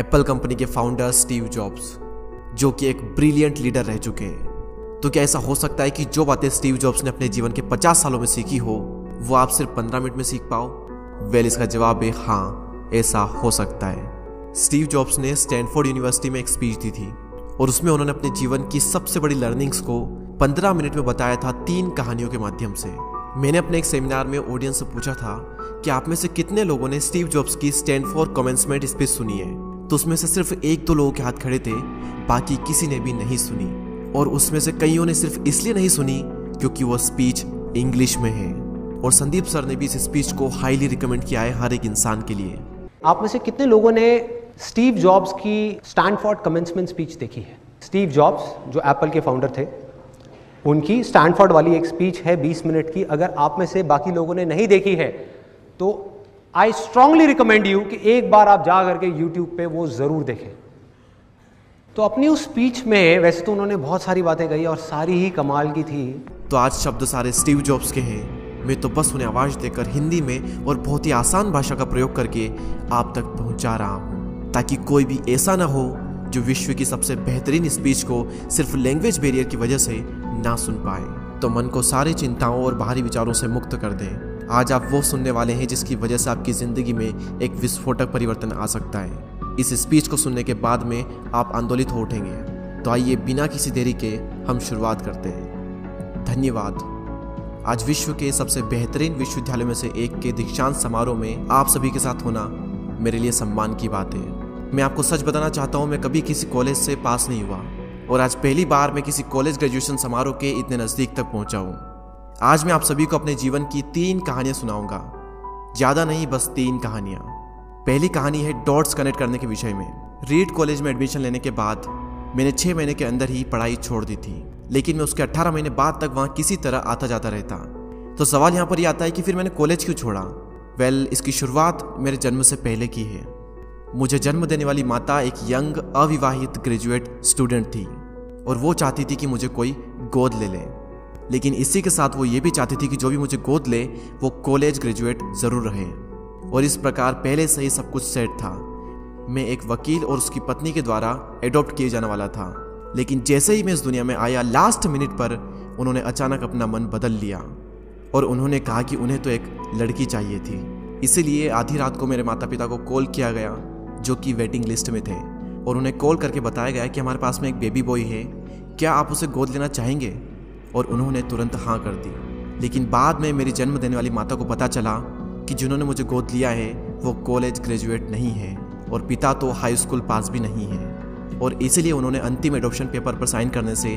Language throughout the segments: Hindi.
एप्पल कंपनी के फाउंडर स्टीव जॉब्स, जो कि एक ब्रिलियंट लीडर रह चुके हैं। तो क्या ऐसा हो सकता है कि जो बातें स्टीव जॉब्स ने अपने जीवन के 50 सालों में सीखी हो वो आप सिर्फ 15 मिनट में सीख पाओ? वेल, इसका जवाब है हाँ, ऐसा हो सकता है। स्टीव जॉब्स ने स्टैनफोर्ड यूनिवर्सिटी में एक स्पीच दी थी और उसमें उन्होंने अपने जीवन की सबसे बड़ी लर्निंग्स को 15 मिनट में बताया था 3 कहानियों के माध्यम से। मैंने अपने एक सेमिनार में ऑडियंस से पूछा था कि आप में से कितने लोगों ने स्टीव जॉब्स की स्टैनफोर्ड कमेंसमेंट स्पीच सुनी है। तो उसमें से सिर्फ 1-2 लोगों के हाथ खड़े थे, बाकी किसी ने भी नहीं सुनी। और उसमें से कईयों ने सिर्फ इसलिए नहीं सुनी क्योंकि वो स्पीच इंग्लिश में है। और संदीप सर ने भी इस स्पीच को हाईली रिकमेंड किया है हर एक इंसान के लिए। आप में से कितने लोगों ने स्टीव जॉब्स की स्टैनफोर्ड कमेंसमेंट स्पीच देखी है? स्टीव जॉब्स जो एप्पल के फाउंडर थे, उनकी स्टैनफोर्ड वाली एक स्पीच है 20 मिनट की। अगर आप में से बाकी लोगों ने नहीं देखी है तो आई स्ट्रांगली रिकमेंड यू कि एक बार आप जा करके यूट्यूब पे वो जरूर देखें। तो अपनी उस स्पीच में वैसे तो उन्होंने बहुत सारी बातें कही और सारी ही कमाल की थी। तो आज शब्द सारे स्टीव जॉब्स के हैं। मैं तो बस उन्हें आवाज देकर हिंदी में और बहुत ही आसान भाषा का प्रयोग करके आप तक पहुंचा रहा हूं, ताकि कोई भी ऐसा ना हो जो विश्व की सबसे बेहतरीन स्पीच को सिर्फ लैंग्वेज बैरियर की वजह से ना सुन पाए। तो मन को सारी चिंताओं और बाहरी विचारों से मुक्त कर दें। आज आप वो सुनने वाले हैं जिसकी वजह से आपकी जिंदगी में एक विस्फोटक परिवर्तन आ सकता है। इस स्पीच को सुनने के बाद में आप आंदोलित हो उठेंगे। तो आइए बिना किसी देरी के हम शुरुआत करते हैं। धन्यवाद। आज विश्व के सबसे बेहतरीन विश्वविद्यालयों में से एक के दीक्षांत समारोह में आप सभी के साथ होना मेरे लिए सम्मान की बात है। मैं आपको सच बताना चाहता हूँ, मैं कभी किसी कॉलेज से पास नहीं हुआ और आज पहली बार मैं किसी कॉलेज ग्रेजुएशन समारोह के इतने नज़दीक तक पहुँचा हूँ। आज मैं आप सभी को अपने जीवन की 3 कहानियाँ सुनाऊंगा। ज़्यादा नहीं, बस 3 कहानियाँ। पहली कहानी है डॉट्स कनेक्ट करने के विषय में। रीड कॉलेज में एडमिशन लेने के बाद मैंने 6 महीने के अंदर ही पढ़ाई छोड़ दी थी, लेकिन मैं उसके 18 महीने बाद तक वहाँ किसी तरह आता जाता रहता। तो सवाल यहाँ पर यह आता है कि फिर मैंने कॉलेज क्यों छोड़ा? वेल, इसकी शुरुआत मेरे जन्म से पहले की है। मुझे जन्म देने वाली माता एक यंग अविवाहित ग्रेजुएट स्टूडेंट थी और वो चाहती थी कि मुझे कोई गोद ले ले, लेकिन इसी के साथ वो ये भी चाहती थी कि जो भी मुझे गोद ले वो कॉलेज ग्रेजुएट ज़रूर रहे। और इस प्रकार पहले से ही सब कुछ सेट था। मैं एक वकील और उसकी पत्नी के द्वारा एडॉप्ट किए जाने वाला था, लेकिन जैसे ही मैं इस दुनिया में आया, लास्ट मिनट पर उन्होंने अचानक अपना मन बदल लिया और उन्होंने कहा कि उन्हें तो एक लड़की चाहिए थी। इसीलिए आधी रात को मेरे माता पिता को कॉल किया गया, जो कि वेटिंग लिस्ट में थे, और उन्हें कॉल करके बताया गया कि हमारे पास में एक बेबी बॉय है, क्या आप उसे गोद लेना चाहेंगे? और उन्होंने तुरंत हाँ कर दी। लेकिन बाद में मेरी जन्म देने वाली माता को पता चला कि जिन्होंने मुझे गोद लिया है वो कॉलेज ग्रेजुएट नहीं है और पिता तो हाई स्कूल पास भी नहीं है, और इसीलिए उन्होंने अंतिम एडॉप्शन पेपर पर साइन करने से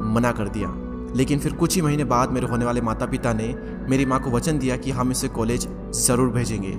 मना कर दिया। लेकिन फिर कुछ ही महीने बाद मेरे होने वाले माता पिता ने मेरी माँ को वचन दिया कि हम इसे कॉलेज ज़रूर भेजेंगे,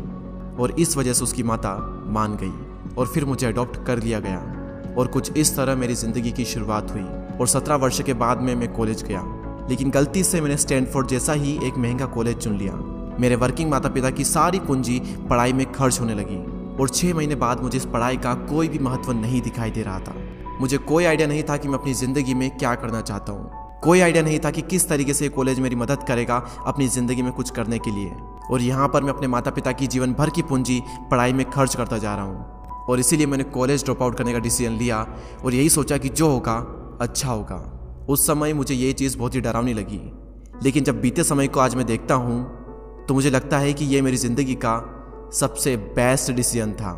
और इस वजह से उसकी माता मान गई और फिर मुझे अडॉप्ट कर लिया गया। और कुछ इस तरह मेरी ज़िंदगी की शुरुआत हुई और 17 वर्ष के बाद में मैं कॉलेज गया। लेकिन गलती से मैंने स्टैनफोर्ड जैसा ही एक महंगा कॉलेज चुन लिया। मेरे वर्किंग माता पिता की सारी पूंजी पढ़ाई में खर्च होने लगी और 6 महीने बाद मुझे इस पढ़ाई का कोई भी महत्व नहीं दिखाई दे रहा था। मुझे कोई आइडिया नहीं था कि मैं अपनी ज़िंदगी में क्या करना चाहता हूँ। कोई आइडिया नहीं था कि किस तरीके से कॉलेज मेरी मदद करेगा अपनी ज़िंदगी में कुछ करने के लिए। और यहाँ पर मैं अपने माता पिता की जीवन भर की पूंजी पढ़ाई में खर्च करता जा रहा हूँ। और इसीलिए मैंने कॉलेज ड्रॉप आउट करने का डिसीजन लिया और यही सोचा कि जो होगा अच्छा होगा। उस समय मुझे ये चीज़ बहुत ही डरावनी लगी, लेकिन जब बीते समय को आज मैं देखता हूँ तो मुझे लगता है कि ये मेरी ज़िंदगी का सबसे बेस्ट डिसीजन था।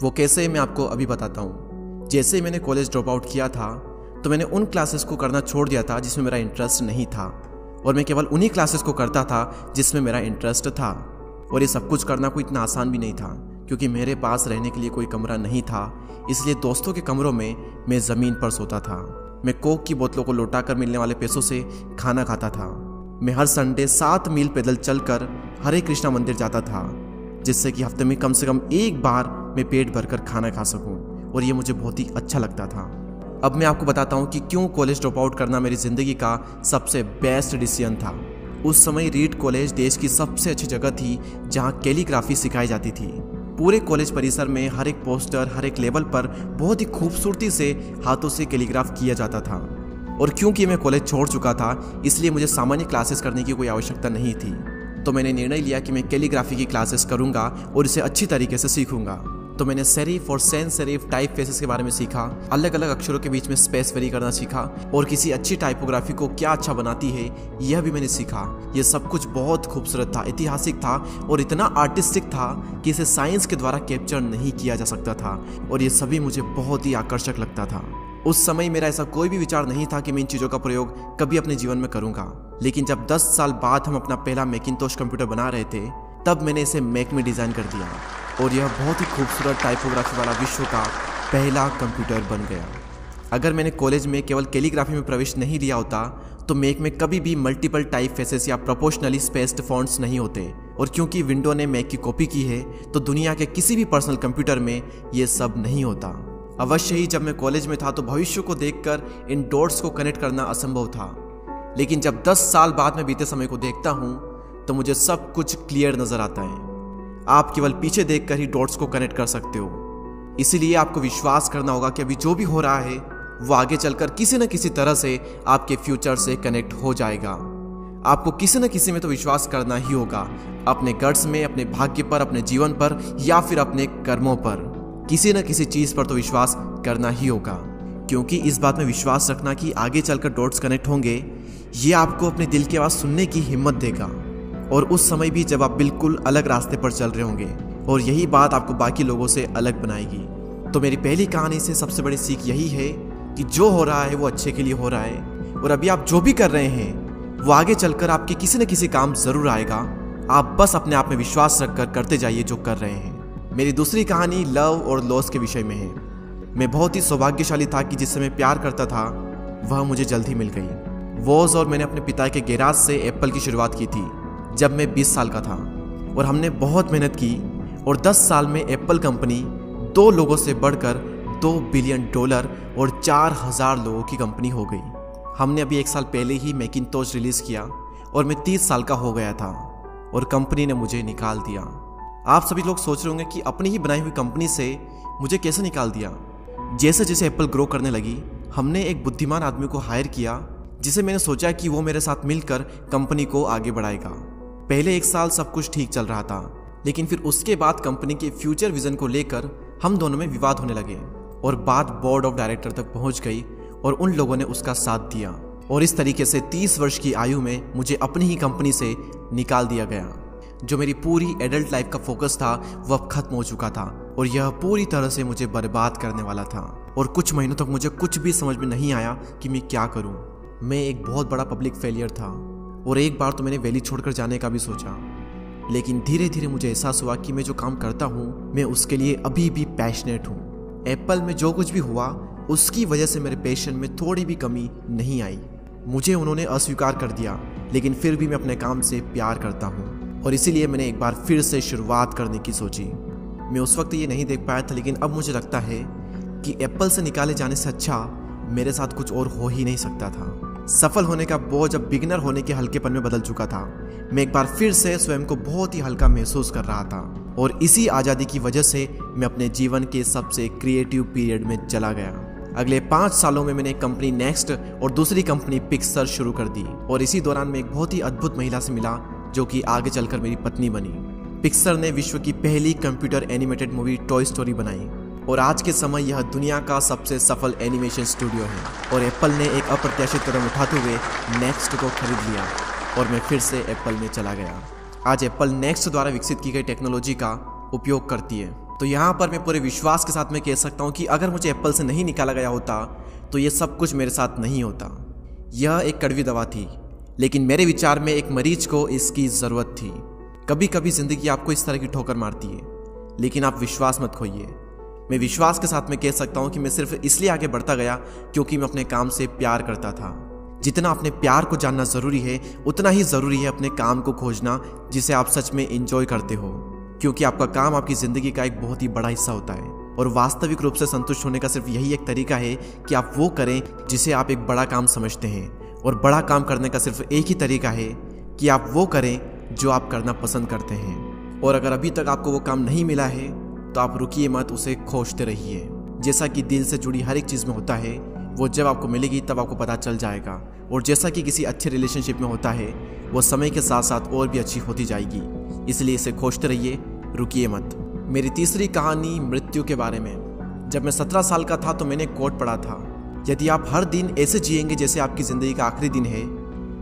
वो कैसे, मैं आपको अभी बताता हूँ। जैसे ही मैंने कॉलेज ड्रॉप आउट किया था तो मैंने उन क्लासेस को करना छोड़ दिया था जिसमें मेरा इंटरेस्ट नहीं था, और मैं केवल उन्हीं क्लासेस को करता था जिसमें मेरा इंटरेस्ट था। और ये सब कुछ करना कोई इतना आसान भी नहीं था, क्योंकि मेरे पास रहने के लिए कोई कमरा नहीं था। इसलिए दोस्तों के कमरों में मैं ज़मीन पर सोता था। मैं कोक की बोतलों को लौटाकर मिलने वाले पैसों से खाना खाता था। मैं हर संडे 7 मील पैदल चलकर हरे कृष्णा मंदिर जाता था, जिससे कि हफ्ते में कम से कम एक बार मैं पेट भरकर खाना खा सकूं, और ये मुझे बहुत ही अच्छा लगता था। अब मैं आपको बताता हूँ कि क्यों कॉलेज ड्रॉप आउट करना मेरी ज़िंदगी का सबसे बेस्ट डिसीजन था। उस समय रीड कॉलेज देश की सबसे अच्छी जगह थी जहाँ कैलीग्राफी सिखाई जाती थी। पूरे कॉलेज परिसर में हर एक पोस्टर, हर एक लेवल पर बहुत ही खूबसूरती से हाथों से कैलीग्राफ किया जाता था। और क्योंकि मैं कॉलेज छोड़ चुका था, इसलिए मुझे सामान्य क्लासेस करने की कोई आवश्यकता नहीं थी। तो मैंने निर्णय लिया कि मैं कैलीग्राफी की क्लासेस करूंगा और इसे अच्छी तरीके से सीखूंगा। तो मैंने सेरिफ और सैंस सेरिफ टाइप फेसेस के बारे में सीखा, अलग अलग अक्षरों के बीच में स्पेस वेरी करना सीखा, और किसी अच्छी टाइपोग्राफी को क्या अच्छा बनाती है यह भी मैंने सीखा। यह सब कुछ बहुत खूबसूरत था, ऐतिहासिक था और इतना आर्टिस्टिक था कि इसे साइंस के द्वारा कैप्चर नहीं किया जा सकता था, और ये सभी मुझे बहुत ही आकर्षक लगता था। उस समय मेरा ऐसा कोई भी विचार नहीं था कि मैं इन चीज़ों का प्रयोग कभी अपने जीवन में करूंगा, लेकिन जब 10 साल बाद हम अपना पहला मैकिंटोश कंप्यूटर बना रहे थे, तब मैंने इसे मैक में डिज़ाइन कर दिया और यह बहुत ही खूबसूरत टाइपोग्राफी वाला विश्व का पहला कंप्यूटर बन गया। अगर मैंने कॉलेज में केवल कैलीग्राफी में प्रवेश नहीं लिया होता तो मैक में कभी भी मल्टीपल टाइप फेसेस या प्रोपोर्शनली स्पेस्ड फॉन्ट्स नहीं होते, और क्योंकि विंडो ने मैक की कॉपी की है तो दुनिया के किसी भी पर्सनल कंप्यूटर में ये सब नहीं होता। अवश्य ही जब मैं कॉलेज में था तो भविष्य को देखकर इन डॉट्स को कनेक्ट करना असंभव था, लेकिन जब 10 साल बाद में बीते समय को देखता हूँ तो मुझे सब कुछ क्लियर नजर आता है। आप केवल पीछे देखकर ही डॉट्स को कनेक्ट कर सकते हो, इसीलिए आपको विश्वास करना होगा कि अभी जो भी हो रहा है वो आगे चलकर किसी न किसी तरह से आपके फ्यूचर से कनेक्ट हो जाएगा। आपको किसी न किसी में तो विश्वास करना ही होगा, अपने गट्स में, अपने भाग्य पर, अपने जीवन पर या फिर अपने कर्मों पर। किसी न किसी चीज पर तो विश्वास करना ही होगा, क्योंकि इस बात में विश्वास रखना कि आगे चलकर डॉट्स कनेक्ट होंगे, ये आपको अपने दिल की आवाज सुनने की हिम्मत देगा, और उस समय भी जब आप बिल्कुल अलग रास्ते पर चल रहे होंगे, और यही बात आपको बाकी लोगों से अलग बनाएगी। तो मेरी पहली कहानी से सबसे बड़ी सीख यही है कि जो हो रहा है वो अच्छे के लिए हो रहा है, और अभी आप जो भी कर रहे हैं वो आगे चलकर आपके किसी न किसी काम जरूर आएगा। आप बस अपने आप में विश्वास रखकर करते जाइए जो कर रहे हैं। मेरी दूसरी कहानी लव और लॉस के विषय में है। मैं बहुत ही सौभाग्यशाली था कि जिससे मैं प्यार करता था वह मुझे जल्द ही मिल गई। वॉज और मैंने अपने पिता के गैराज से एप्पल की शुरुआत की थी जब मैं 20 साल का था, और हमने बहुत मेहनत की और 10 साल में एप्पल कंपनी 2 लोगों से बढ़कर $2 बिलियन और 4000 लोगों की कंपनी हो गई। हमने अभी 1 साल पहले ही मैकिंटोश रिलीज किया और मैं 30 साल का हो गया था और कंपनी ने मुझे निकाल दिया। आप सभी लोग सोच रहे होंगे कि अपनी ही बनाई हुई कंपनी से मुझे कैसे निकाल दिया। जैसे जैसे एप्पल ग्रो करने लगी, हमने एक बुद्धिमान आदमी को हायर किया जिसे मैंने सोचा कि वो मेरे साथ मिलकर कंपनी को आगे बढ़ाएगा। पहले 1 साल सब कुछ ठीक चल रहा था, लेकिन फिर उसके बाद कंपनी के फ्यूचर विजन को लेकर हम दोनों में विवाद होने लगे और बात बोर्ड ऑफ डायरेक्टर तक पहुंच गई और उन लोगों ने उसका साथ दिया, और इस तरीके से 30 वर्ष की आयु में मुझे अपनी ही कंपनी से निकाल दिया गया। जो मेरी पूरी एडल्ट लाइफ का फोकस था वो अब खत्म हो चुका था और यह पूरी तरह से मुझे बर्बाद करने वाला था, और कुछ महीनों तक मुझे कुछ भी समझ में नहीं आया कि मैं क्या करूं। मैं एक बहुत बड़ा पब्लिक फेलियर था और एक बार तो मैंने वैली छोड़कर जाने का भी सोचा, लेकिन धीरे धीरे मुझे एहसास हुआ कि मैं जो काम करता हूँ मैं उसके लिए अभी भी पैशनेट हूँ। एप्पल में जो कुछ भी हुआ उसकी वजह से मेरे पैशन में थोड़ी भी कमी नहीं आई। मुझे उन्होंने अस्वीकार कर दिया, लेकिन फिर भी मैं अपने काम से प्यार करता हूँ और इसीलिए मैंने एक बार फिर से शुरुआत करने की सोची। मैं उस वक्त ये नहीं देख पाया था, लेकिन अब मुझे लगता है कि एप्पल से निकाले जाने से अच्छा मेरे साथ कुछ और हो ही नहीं सकता था। सफल होने का बोझ अब बिगिनर होने के हल्केपन में बदल चुका था। मैं एक बार फिर से स्वयं को बहुत ही हल्का महसूस कर रहा था और इसी आज़ादी की वजह से मैं अपने जीवन के सबसे क्रिएटिव पीरियड में चला गया। अगले 5 सालों में मैंने एक कंपनी नेक्स्ट और दूसरी कंपनी पिक्सर शुरू कर दी, और इसी दौरान मैं एक बहुत ही अद्भुत महिला से मिला जो कि आगे चलकर मेरी पत्नी बनी। पिक्सर ने विश्व की पहली computer animated movie toy story बनाई और आज के समय यह दुनिया का सबसे सफल एनिमेशन स्टूडियो है, और एप्पल ने एक अप्रत्याशित कदम उठाते हुए नेक्स्ट को खरीद लिया और मैं फिर से एप्पल में चला गया। आज एप्पल नेक्स्ट द्वारा विकसित की गई टेक्नोलॉजी का उपयोग करती है। तो यहाँ पर मैं पूरे विश्वास के साथ में कह सकता हूँ कि अगर मुझे एप्पल से नहीं निकाला गया होता तो ये सब कुछ मेरे साथ नहीं होता। यह एक कड़वी दवा थी, लेकिन मेरे विचार में एक मरीज को इसकी ज़रूरत थी। कभी कभी ज़िंदगी आपको इस तरह की ठोकर मारती है, लेकिन आप विश्वास मत खोइए। मैं विश्वास के साथ में कह सकता हूँ कि मैं सिर्फ इसलिए आगे बढ़ता गया क्योंकि मैं अपने काम से प्यार करता था। जितना अपने प्यार को जानना ज़रूरी है, उतना ही ज़रूरी है अपने काम को खोजना जिसे आप सच में एंजॉय करते हो, क्योंकि आपका काम आपकी ज़िंदगी का एक बहुत ही बड़ा हिस्सा होता है। और वास्तविक रूप से संतुष्ट होने का सिर्फ यही एक तरीका है कि आप वो करें जिसे आप एक बड़ा काम समझते हैं, और बड़ा काम करने का सिर्फ एक ही तरीका है कि आप वो करें जो आप करना पसंद करते हैं। और अगर अभी तक आपको वो काम नहीं मिला है तो आप रुकिए मत, उसे खोजते रहिए। जैसा कि दिल से जुड़ी हर एक चीज़ में होता है, वो जब आपको मिलेगी तब आपको पता चल जाएगा, और जैसा कि किसी अच्छे रिलेशनशिप में होता है, वो समय के साथ साथ और भी अच्छी होती जाएगी। इसलिए इसे खोजते रहिए, रुकिए मत। मेरी तीसरी कहानी मृत्यु के बारे में। जब मैं 17 साल का था तो मैंने कोट पढ़ा था, यदि आप हर दिन ऐसे जिएंगे जैसे आपकी ज़िंदगी का आखिरी दिन है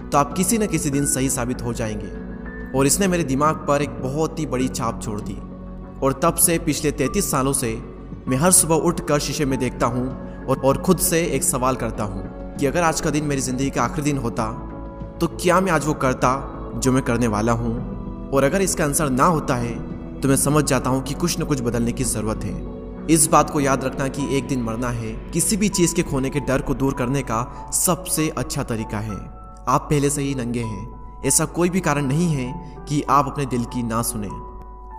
तो आप किसी न किसी दिन सही साबित हो जाएंगे। और इसने मेरे दिमाग पर एक बहुत ही बड़ी छाप छोड़ दी। और तब से पिछले 33 सालों से मैं हर सुबह उठकर शीशे में देखता हूँ और खुद से एक सवाल करता हूँ कि अगर आज का दिन मेरी ज़िंदगी का आखिरी दिन होता तो क्या मैं आज वो करता जो मैं करने वाला हूँ। और अगर इसका आंसर ना होता है तो मैं समझ जाता हूँ कि कुछ न कुछ बदलने की ज़रूरत है। इस बात को याद रखना कि एक दिन मरना है किसी भी चीज़ के खोने के डर को दूर करने का सबसे अच्छा तरीका है। आप पहले से ही नंगे हैं, ऐसा कोई भी कारण नहीं है कि आप अपने दिल की ना सुने।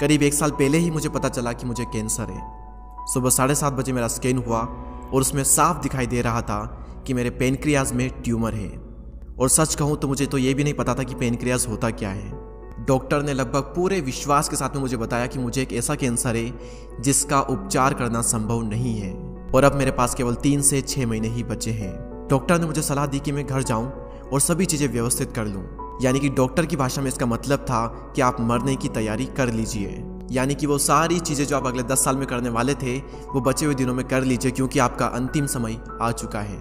करीब 1 साल पहले ही मुझे पता चला कि मुझे कैंसर है। सुबह 7:30 बजे मेरा स्कैन हुआ और उसमें साफ दिखाई दे रहा था कि मेरे पेनक्रियाज में ट्यूमर है। और सच कहूँ तो मुझे तो ये भी नहीं पता था कि पेनक्रियाज होता क्या है। डॉक्टर ने लगभग पूरे विश्वास के साथ में मुझे बताया कि मुझे एक ऐसा कैंसर है जिसका उपचार करना संभव नहीं है और अब मेरे पास केवल 3 से 6 महीने ही बचे हैं। डॉक्टर ने मुझे सलाह दी कि मैं घर जाऊं और सभी चीज़ें व्यवस्थित कर लूं। यानी कि डॉक्टर की भाषा में इसका मतलब था कि आप मरने की तैयारी कर लीजिए। यानी कि वो सारी चीज़ें जो आप अगले 10 साल में करने वाले थे वो बचे हुए दिनों में कर लीजिए, क्योंकि आपका अंतिम समय आ चुका है।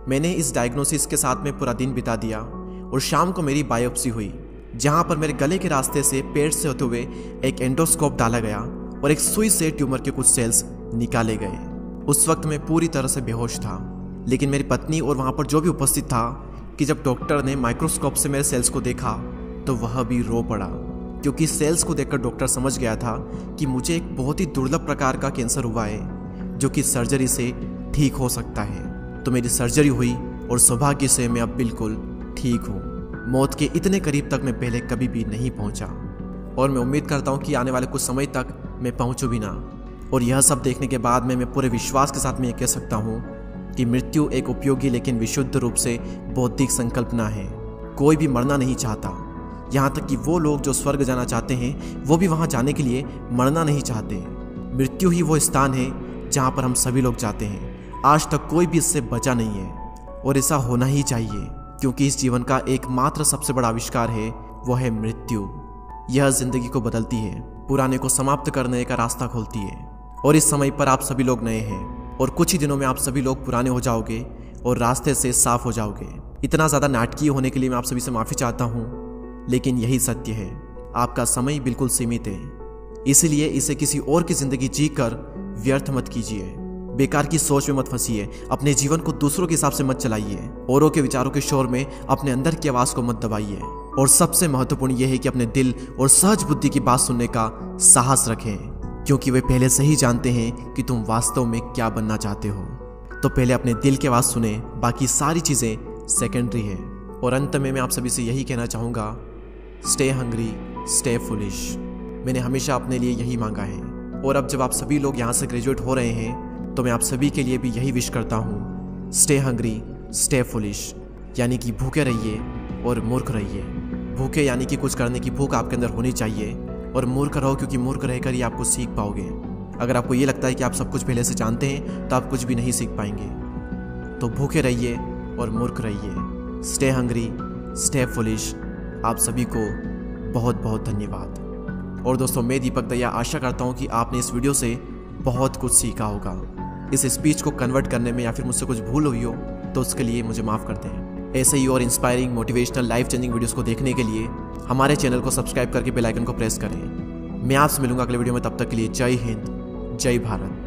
मैंने इस डायग्नोसिस के साथ में पूरा दिन बिता दिया और शाम को मेरी बायोप्सी हुई, जहां पर मेरे गले के रास्ते से पेट से होते हुए एक एंडोस्कोप डाला गया और एक सुई से ट्यूमर के कुछ सेल्स निकाले गए। उस वक्त मैं पूरी तरह से बेहोश था, लेकिन मेरी पत्नी और वहां पर जो भी उपस्थित था कि जब डॉक्टर ने माइक्रोस्कोप से मेरे सेल्स को देखा तो वह भी रो पड़ा, क्योंकि सेल्स को देखकर डॉक्टर समझ गया था कि मुझे एक बहुत ही दुर्लभ प्रकार का कैंसर हुआ है जो कि सर्जरी से ठीक हो सकता है। तो मेरी सर्जरी हुई और सौभाग्य से मैं अब बिल्कुल ठीक हूँ। मौत के इतने करीब तक मैं पहले कभी भी नहीं पहुंचा और मैं उम्मीद करता हूं कि आने वाले कुछ समय तक मैं पहुंचूं भी ना। और यह सब देखने के बाद मैं पूरे विश्वास के साथ में ये कह सकता हूं कि मृत्यु एक उपयोगी लेकिन विशुद्ध रूप से बौद्धिक संकल्पना है। कोई भी मरना नहीं चाहता, यहाँ तक कि वो लोग जो स्वर्ग जाना चाहते हैं वो भी वहाँ जाने के लिए मरना नहीं चाहते। मृत्यु ही वो स्थान है जहाँ पर हम सभी लोग जाते हैं। आज तक कोई भी इससे बचा नहीं है और ऐसा होना ही चाहिए, क्योंकि इस जीवन का एकमात्र सबसे बड़ा आविष्कार है वो है मृत्यु। यह जिंदगी को बदलती है, पुराने को समाप्त करने का रास्ता खोलती है। और इस समय पर आप सभी लोग नए हैं और कुछ ही दिनों में आप सभी लोग पुराने हो जाओगे और रास्ते से साफ हो जाओगे। इतना ज़्यादा नाटकीय होने के लिए मैं आप सभी से माफ़ी चाहता हूँ, लेकिन यही सत्य है। आपका समय बिल्कुल सीमित है, इसलिए इसे किसी और की ज़िंदगी जी कर व्यर्थ मत कीजिए। बेकार की सोच में मत फंसिए, अपने जीवन को दूसरों के हिसाब से मत चलाइए, औरों के विचारों के शोर में अपने अंदर की आवाज़ को मत दबाइए। और सबसे महत्वपूर्ण यह है कि अपने दिल और सहज बुद्धि की बात सुनने का साहस रखें, क्योंकि वे पहले से ही जानते हैं कि तुम वास्तव में क्या बनना चाहते हो। तो पहले अपने दिल की आवाज़ सुने, बाकी सारी चीज़ें सेकेंडरी है। और अंत में मैं आप सभी से यही कहना चाहूँगा, स्टे हंग्री, स्टे फुलिश। मैंने हमेशा अपने लिए यही मांगा है। और अब जब आप सभी लोग यहाँ से ग्रेजुएट हो रहे हैं तो मैं आप सभी के लिए भी यही विश करता हूँ, स्टे हंग्री, स्टे फुलिश। यानी कि भूखे रहिए और मूर्ख रहिए। भूखे यानी कि कुछ करने की भूख आपके अंदर होनी चाहिए, और मूर्ख रहो क्योंकि मूर्ख रहकर ही आप कुछ सीख पाओगे। अगर आपको ये लगता है कि आप सब कुछ पहले से जानते हैं तो आप कुछ भी नहीं सीख पाएंगे। तो भूखे रहिए और मूर्ख रहिए। Stay hungry, stay foolish. आप सभी को बहुत बहुत धन्यवाद। और दोस्तों, मैं दीपक दया आशा करता हूँ कि आपने इस वीडियो से बहुत कुछ सीखा होगा। इस स्पीच को कन्वर्ट करने में या फिर मुझसे कुछ भूल हुई हो तो उसके लिए मुझे माफ़ कर दें। ऐसे ही और inspiring, motivational, life changing videos को देखने के लिए हमारे चैनल को सब्सक्राइब करके बेल आइकन को प्रेस करें। मैं आपसे मिलूंगा अगले वीडियो में, तब तक के लिए जय हिंद, जय भारत।